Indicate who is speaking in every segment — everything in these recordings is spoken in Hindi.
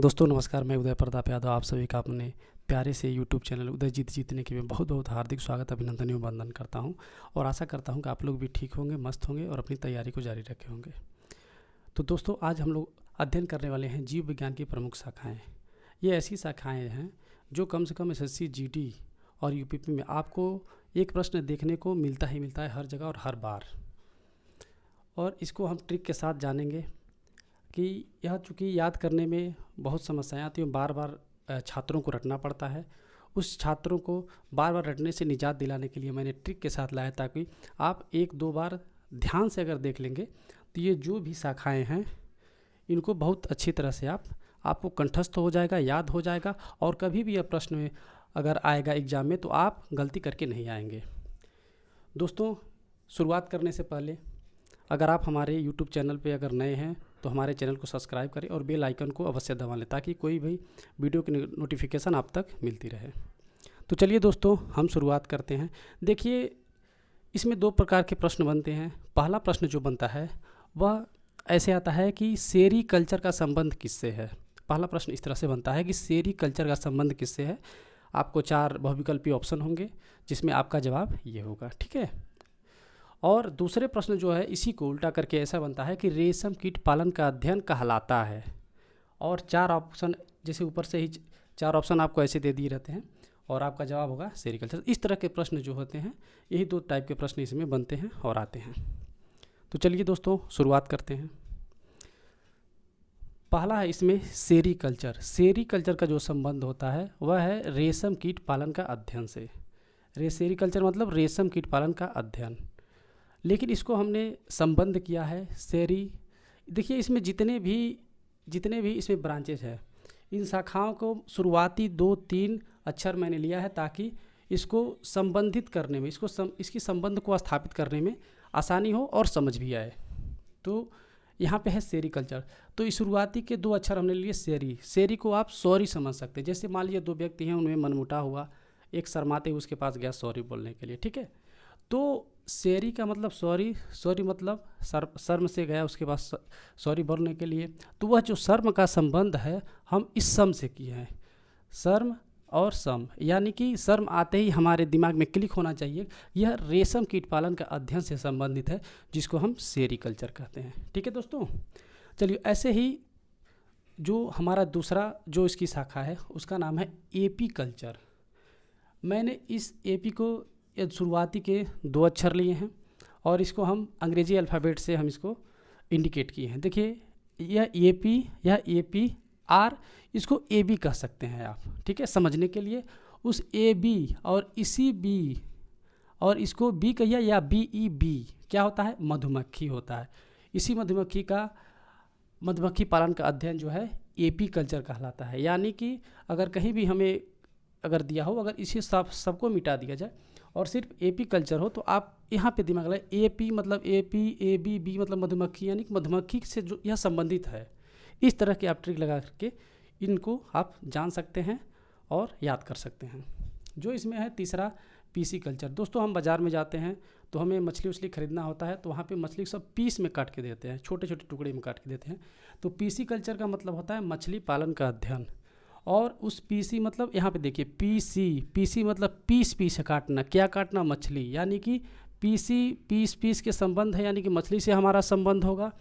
Speaker 1: दोस्तों नमस्कार, मैं उदय प्रताप यादव आप सभी का अपने प्यारे से YouTube चैनल उदय जीतने के लिए बहुत बहुत हार्दिक स्वागत अभिनंदन एवं वंदन करता हूं और आशा करता हूं कि आप लोग भी ठीक होंगे, मस्त होंगे और अपनी तैयारी को जारी रखे होंगे। तो दोस्तों आज हम लोग अध्ययन करने वाले हैं जीव विज्ञान की प्रमुख शाखाएँ। ये ऐसी शाखाएँ हैं जो कम से कम SSC GD और UPP में आपको एक प्रश्न देखने को मिलता है हर जगह और हर बार। और इसको हम ट्रिक के साथ जानेंगे कि यह चूँकि याद करने में बहुत समस्याएं आती हैं, बार बार छात्रों को रटना पड़ता है। उस छात्रों को बार बार रटने से निजात दिलाने के लिए मैंने ट्रिक के साथ लाया, ताकि आप एक दो बार ध्यान से अगर देख लेंगे तो ये जो भी शाखाएं हैं इनको बहुत अच्छी तरह से आपको कंठस्थ हो जाएगा, याद हो जाएगा और कभी भी यह प्रश्न में अगर आएगा एग्ज़ाम में तो आप गलती करके नहीं आएंगे। दोस्तों शुरुआत करने से पहले अगर आप हमारे YouTube चैनल पे अगर नए हैं तो हमारे चैनल को सब्सक्राइब करें और बेल आइकन को अवश्य दबा लें, ताकि कोई भी वीडियो की नोटिफिकेशन आप तक मिलती रहे। तो चलिए दोस्तों हम शुरुआत करते हैं। देखिए इसमें दो प्रकार के प्रश्न बनते हैं। पहला प्रश्न जो बनता है वह ऐसे आता है कि सेरी कल्चर का संबंध किससे है। पहला प्रश्न इस तरह से बनता है कि सेरी कल्चर का संबंध किससे है। आपको 4 बहुविकल्पीय ऑप्शन होंगे जिसमें आपका जवाब ये होगा, ठीक है। और दूसरे प्रश्न जो है इसी को उल्टा करके ऐसा बनता है कि रेशम कीट पालन का अध्ययन कहलाता है। और 4 ऑप्शन जैसे ऊपर से ही 4 ऑप्शन आपको ऐसे दे दिए रहते हैं और आपका जवाब होगा सेरीकल्चर। इस तरह के प्रश्न जो होते हैं यही 2 टाइप के प्रश्न इसमें बनते हैं और आते हैं। तो चलिए दोस्तों शुरुआत करते हैं। पहला है इसमें सेरीकल्चर। सेरीकल्चर का जो संबंध होता है वह है रेशम कीट पालन का अध्ययन से। सेरीकल्चर मतलब रेशम कीट पालन का अध्ययन, लेकिन इसको हमने संबंध किया है सेरी। देखिए इसमें जितने भी इसमें ब्रांचेस है, इन शाखाओं को शुरुआती 2-3 अक्षर मैंने लिया है ताकि इसको संबंधित करने में, इसकी संबंध को स्थापित करने में आसानी हो और समझ भी आए। तो यहाँ पे है सेरीकल्चर। तो इस शुरुआती के 2 अक्षर हमने लिए सेरी। सेरी को आप सॉरी समझ सकते हैं। जैसे मान लीजिए 2 व्यक्ति हैं, उनमें मनमुटाव हुआ, एक शर्माते हुए उसके पास गया सॉरी बोलने के लिए, ठीक है। तो सेरी का मतलब सॉरी मतलब शर्म से गया उसके पास सॉरी बोलने के लिए। तो वह जो शर्म का संबंध है हम इस सम से किए हैं, शर्म और सम, यानी कि शर्म आते ही हमारे दिमाग में क्लिक होना चाहिए यह रेशम कीट पालन का अध्ययन से संबंधित है, जिसको हम सेरीकल्चर कहते हैं, ठीक है दोस्तों। चलिए ऐसे ही जो हमारा दूसरा जो इसकी शाखा है उसका नाम है एपी कल्चर। मैंने इस एपी को शुरुआती के 2 अक्षर लिए हैं और इसको हम अंग्रेजी अल्फ़ाबेट से हम इसको इंडिकेट किए हैं। देखिए यह एपी आर, इसको ए बी कह सकते हैं आप, ठीक है। समझने के लिए उस ए बी और इसी बी और इसको बी कहिए या बी क्या होता है, मधुमक्खी होता है। इसी मधुमक्खी पालन का अध्ययन जो है एपी कल्चर कहलाता है। यानी कि अगर कहीं भी हमें अगर दिया हो, अगर इसी सबको मिटा दिया जाए और सिर्फ एपी कल्चर हो तो आप यहाँ पे दिमाग लगाए एपी मतलब एपी, ए बी मतलब मधुमक्खी, यानी कि मधुमक्खी से जो यह संबंधित है। इस तरह के आप ट्रिक लगा करके इनको आप जान सकते हैं और याद कर सकते हैं। जो इसमें है तीसरा पीसी कल्चर। दोस्तों हम बाज़ार में जाते हैं तो हमें मछली उछली खरीदना होता है, तो वहाँ पे मछली सब पीस में काट के देते हैं, छोटे छोटे टुकड़े में काट के देते हैं। तो पीसी कल्चर का मतलब होता है मछली पालन का अध्ययन। और उस पीसी मतलब यहाँ पे देखिए पीसी मतलब पीस काटना, क्या काटना, मछली, यानी कि पीस के संबंध है, यानी कि मछली से हमारा संबंध होगा।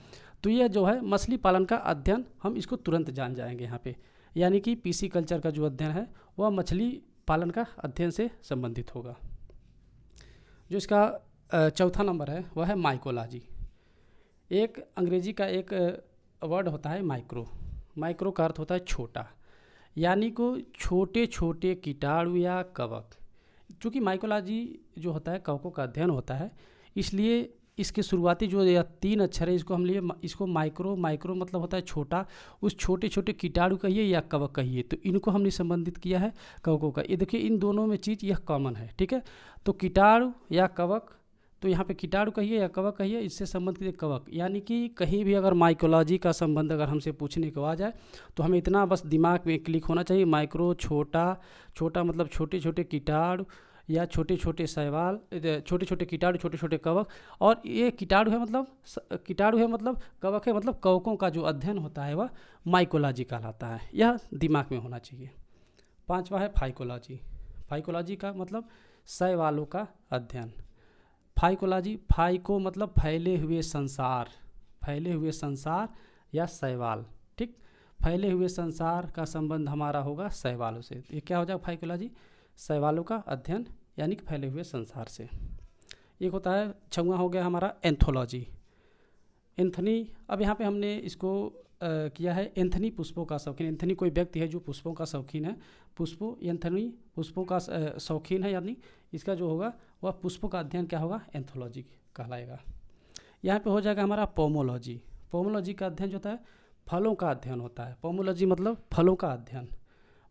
Speaker 1: तो यह जो है मछली पालन का अध्ययन, हम इसको तुरंत जान जाएंगे यहाँ पे, यानी कि पीसी कल्चर का जो अध्ययन है वह मछली पालन का अध्ययन से संबंधित होगा। जो इसका चौथा नंबर है वह है माइकोलॉजी। एक अंग्रेजी का एक वर्ड होता है माइक्रो का अर्थ होता है छोटा, यानी को छोटे छोटे कीटाणु या कवक। चूँकि माइकोलॉजी जो होता है कवकों का अध्ययन होता है, इसलिए इसके शुरुआती जो या 3 अक्षर है इसको हम लिए, इसको माइक्रो मतलब होता है छोटा, उस छोटे छोटे कीटाणु कहिए या कवक कहिए, तो इनको हमने संबंधित किया है कवकों का। ये देखिए इन दोनों में चीज़ यह कॉमन है, ठीक है। तो कीटाणु या कवक, तो यहाँ पे कीटाणु कहिए या कवक कहिए, इससे संबंधित कवक, यानी कि कहीं भी अगर माइकोलॉजी का संबंध अगर हमसे पूछने को आ जाए तो हमें इतना बस दिमाग में क्लिक होना चाहिए, माइक्रो छोटा मतलब छोटे छोटे कीटाणु या छोटे छोटे शैवाल, छोटे छोटे कीटाणु, छोटे छोटे कवक। और ये कीटाणु है मतलब कीटाणु है मतलब कवक है मतलब कवकों का जो अध्ययन होता है वह माइकोलॉजी कहलाता है। यह दिमाग में होना चाहिए। 5वां है फाइकोलॉजी। फाइकोलॉजी का मतलब शैवालों का अध्ययन। फाइकोलॉजी, फाइको मतलब फैले हुए संसार, फैले हुए संसार या शैवाल, ठीक। फैले हुए संसार का संबंध हमारा होगा शैवालों से। ये क्या हो जाएगा फाइकोलॉजी, शैवालों का अध्ययन यानी कि फैले हुए संसार से। एक होता है 6वां हो गया हमारा एंथोलॉजी। एंथनी, अब यहाँ पे हमने इसको किया है एंथनी पुष्पों का शौकीन। एंथनी कोई व्यक्ति है जो पुष्पों का शौकीन है। एंथनी पुष्पों का शौकीन है, यानी इसका जो होगा वह पुष्पों का अध्ययन क्या होगा, एंथोलॉजी कहलाएगा। यहाँ पे हो जाएगा हमारा पोमोलॉजी। पोमोलॉजी का अध्ययन जो होता है फलों का अध्ययन होता है। पोमोलॉजी मतलब फलों का अध्ययन।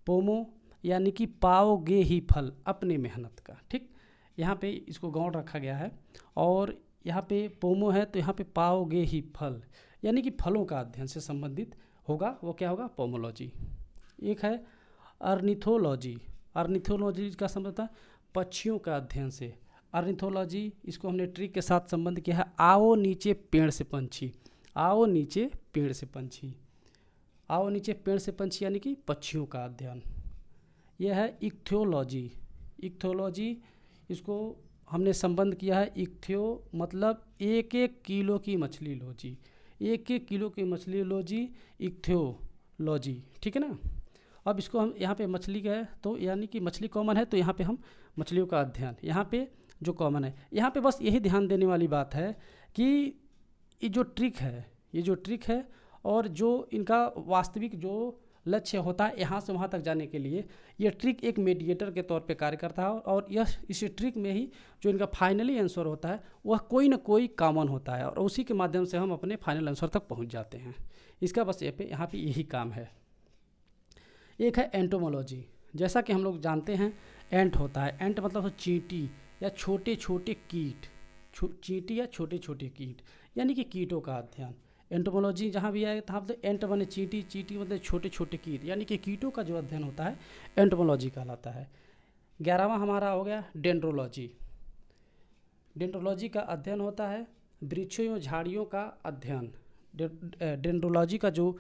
Speaker 1: पोमो यानी कि पाओगे ही फल अपने मेहनत का, ठीक। यहाँ पे इसको गौण रखा गया है। और यहाँ पे पोमो है तो यहाँ पे पाओगे ही फल यानी कि फलों का अध्ययन से संबंधित होगा, वो क्या होगा, पोमोलॉजी। एक है अर्निथोलॉजी। अर्निथोलॉजी का संबंध होता है पक्षियों का अध्ययन से। अर्निथोलॉजी, इसको हमने ट्रिक के साथ संबंध किया है। आओ नीचे पेड़ से पंछी, आओ नीचे पेड़ से पंछी, आओ नीचे पेड़ से पंछी यानी कि पक्षियों का अध्ययन। यह है इक्थियोलॉजी। इक्थियोलॉजी, इसको हमने संबंध किया है। इक्थियो मतलब 1-1 किलो की मछली लोजी, 1-1 किलो की मछली लोजी, इक्थियोलॉजी, ठीक है ना। अब इसको हम यहाँ पे मछली का है तो यानी कि मछली कॉमन है, तो यहाँ पे हम मछलियों का अध्ययन, यहाँ पे जो कॉमन है। यहाँ पे बस यही ध्यान देने वाली बात है कि ये जो ट्रिक है और जो इनका वास्तविक जो लक्ष्य होता है यहाँ से वहाँ तक जाने के लिए, ये ट्रिक एक मीडिएटर के तौर पे कार्य करता है। और यह इस ट्रिक में ही जो इनका फाइनली आंसर होता है वह कोई ना कोई कॉमन होता है और उसी के माध्यम से हम अपने फाइनल आंसर तक पहुँच जाते हैं। इसका बस यहाँ पे यही काम है। एक है एंटोमोलॉजी। जैसा कि हम लोग जानते हैं एंट होता है, एंट मतलब चींटी या छोटे छोटे कीट, चींटी या छोटे छोटे कीट यानी कि कीटों का अध्ययन। एंटोमोलॉजी जहाँ भी आए तहाँ मतलब एंट बने चींटी, चींटी मतलब छोटे छोटे कीट यानी कि कीटों का जो अध्ययन होता है एंटोमोलॉजी कहलाता है। 11वां हमारा हो गया डेंड्रोलॉजी। डेंड्रोलॉजी का अध्ययन होता है वृक्षों एवं झाड़ियों का अध्ययन। डेंड्रोलॉजी का जो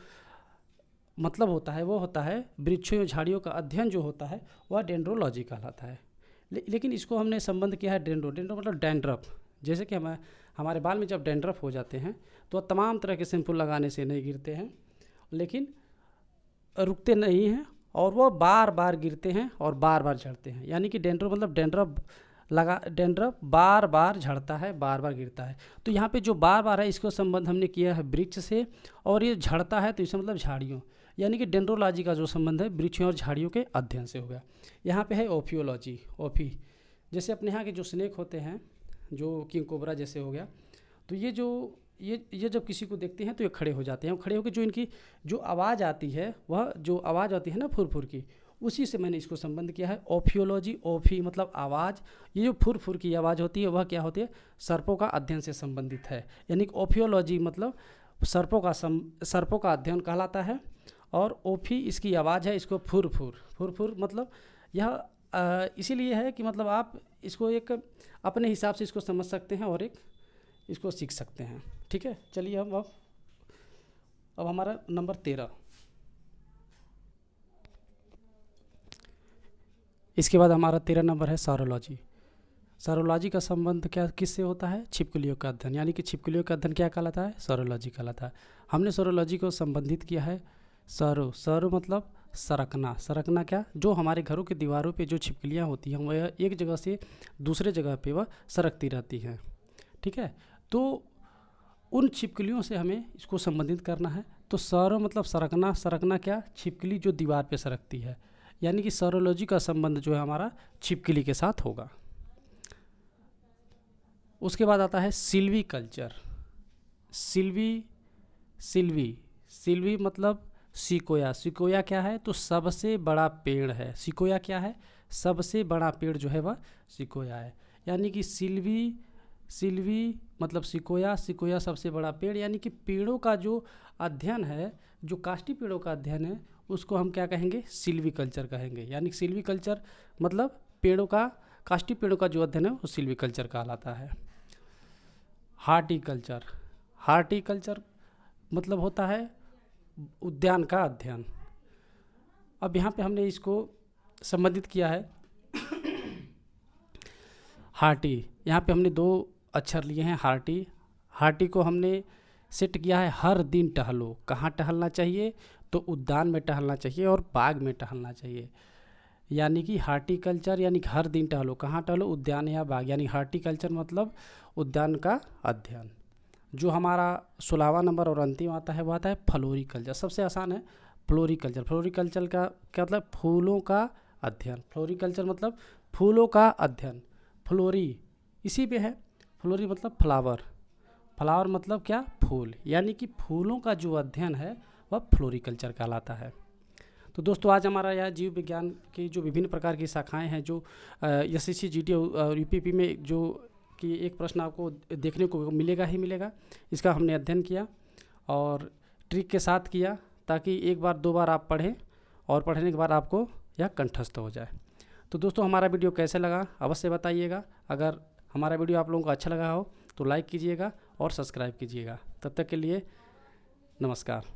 Speaker 1: मतलब होता है वो होता है वृक्षों एवं झाड़ियों का अध्ययन जो होता है वह डेंड्रोलॉजी कहलाता है। लेकिन इसको हमने संबंध किया है डेंड्रो मतलब डैंड्रफ। जैसे कि हमारे बाल में जब डैंड्रफ हो जाते हैं तो तमाम तरह के शैम्पू लगाने से नहीं गिरते हैं, लेकिन रुकते नहीं हैं और वो बार बार गिरते हैं और बार बार झड़ते हैं। यानी कि डेंड्रफ मतलब डेंड्रफ बार बार झड़ता है, बार बार गिरता है। तो यहाँ पे जो बार बार है इसको संबंध हमने किया है वृक्ष से, और ये झड़ता है तो इससे मतलब झाड़ियों, यानी कि डेंड्रोलॉजी का जो संबंध है वृक्षों और झाड़ियों के अध्ययन से हो गया। यहाँ पे है ओफियोलॉजी। ओफी जैसे अपने यहाँ के जो स्नेक होते हैं, जो किंग कोबरा जैसे हो गया, तो ये जब किसी को देखते हैं तो ये खड़े हो जाते हैं। खड़े होकर जो इनकी जो आवाज़ आती है, वह जो आवाज़ आती है ना फुर फुर की, उसी से मैंने इसको संबंध किया है ओफियोलॉजी। ओफी मतलब आवाज़, ये जो फुर फुर की आवाज़ होती है वह क्या होती है, सर्पों का अध्ययन से संबंधित है। यानी कि ओफियोलॉजी मतलब सर्पों का अध्ययन कहलाता है, और ओफी इसकी आवाज़ है, इसको फुर फुर मतलब यह इसीलिए है कि मतलब आप इसको एक अपने हिसाब से इसको समझ सकते हैं और एक इसको सीख सकते हैं। ठीक है, चलिए हम अब हमारा नंबर 13। इसके बाद हमारा 13 नंबर है सारोलॉजी। सारोलॉजी का संबंध क्या किससे होता है, छिपकलियों का अध्ययन। यानी कि छिपकलियों का अध्ययन क्या कहलाता है, सारोलॉजी कहलाता है। हमने सारोलॉजी को संबंधित किया है सरो मतलब सरकना क्या, जो हमारे घरों की दीवारों पे जो छिपकलियाँ होती हैं वह एक जगह से दूसरे जगह पे वह सरकती रहती हैं। ठीक है, तो उन छिपकलियों से हमें इसको संबंधित करना है। तो सरो मतलब सरकना क्या, छिपकली जो दीवार पे सरकती है। यानी कि सारोलॉजी का संबंध जो है हमारा छिपकली के साथ होगा। उसके बाद आता है सिल्वी कल्चर। सिल्वी मतलब सिकोया क्या है, तो सबसे बड़ा पेड़ है। सिकोया क्या है, सबसे बड़ा पेड़ जो है वह सिकोया है। यानी कि सिल्वी मतलब सिकोया सबसे बड़ा पेड़। यानी कि पेड़ों का जो अध्ययन है, जो काष्ठी पेड़ों का अध्ययन है, उसको हम क्या कहेंगे, सिल्वी कल्चर कहेंगे। यानी सिल्वी कल्चर मतलब पेड़ों का काष्ठी पेड़ों का जो अध्ययन है वो सिल्वीकल्चर कहलाता है। हार्टिकल्चर, हार्टिकल्चर मतलब होता है उद्यान का अध्ययन। अब यहाँ पे हमने इसको संबंधित किया है हार्टी, यहाँ पे हमने 2 अक्षर लिए हैं हार्टी। हार्टी को हमने सेट किया है हर दिन टहलो। कहाँ टहलना चाहिए? तो उद्यान में टहलना चाहिए और बाग में टहलना चाहिए। यानी कि हार्टिकल्चर यानी कि हर दिन टहलो। कहाँ टहलो? उद्यान या बाग। यानी हार्टिकल्चर मतलब उद्यान का अध्ययन। जो हमारा 16वां नंबर और अंतिम आता है वो आता है फ्लोरिकल्चर। सबसे आसान है फ्लोरिकल्चर। फ्लोरिकल्चर का क्या मतलब? फूलों का अध्ययन। फ्लोरिकल्चर मतलब फूलों का अध्ययन। फ्लोरी इसी पे है, फ्लोरी मतलब फ्लावर, फ्लावर मतलब क्या? फूल। यानी कि फूलों का जो अध्ययन है वह फ्लोरिकल्चर कहलाता है। तो दोस्तों आज हमारा यह जीव विज्ञान की जो विभिन्न प्रकार की शाखाएं हैं, जो एसएससी जीडी और यूपीपी में जो कि एक प्रश्न आपको देखने को मिलेगा ही मिलेगा, इसका हमने अध्ययन किया और ट्रिक के साथ किया, ताकि एक बार 2 बार आप पढ़ें और पढ़ने के बाद आपको यह कंठस्थ हो जाए। तो दोस्तों हमारा वीडियो कैसे लगा अवश्य बताइएगा। अगर हमारा वीडियो आप लोगों को अच्छा लगा हो तो लाइक कीजिएगा और सब्सक्राइब कीजिएगा। तब तक के लिए नमस्कार।